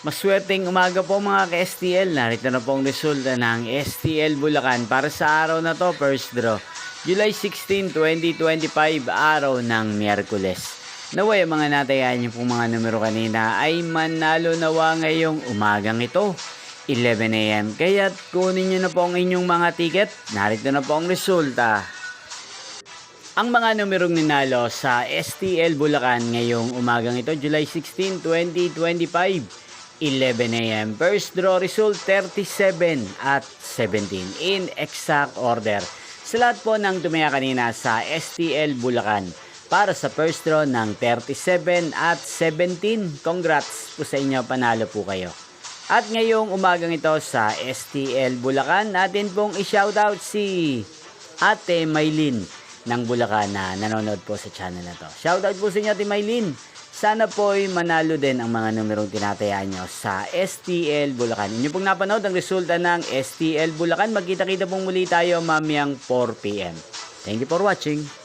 Maswerteng umaga po mga ka-STL. Narito na po ang resulta ng STL Bulacan para sa araw na to, first draw. July 16, 2025, araw ng Miyerkules. Naway mga natayan niyo pong mga numero kanina ay manalo nawa ngayong umagang ito, 11 AM. Kaya't kunin niyo na po ang inyong mga ticket. Narito na po ang resulta. Ang mga numerong ninalo sa STL Bulacan ngayong umagang ito, July 16, 2025. 11 AM. First draw result 37 at 17 in exact order. Sa lahat po ng tumaya kanina sa STL Bulacan para sa first draw ng 37 at 17. Congrats po sa inyo, panalo po kayo. At ngayong umagang ito sa STL Bulacan, natin pong i-shoutout si Ate Maylin ng Bulacan na nanonood po sa channel na to. Shoutout po sa inyo, Ate Maylin. Sana po'y manalo din ang mga numerong tinatayaan nyo sa STL Bulacan. Inyo pong napanood ang resulta ng STL Bulacan. Magkita-kita pong muli tayo mamayang 4 PM. Thank you for watching.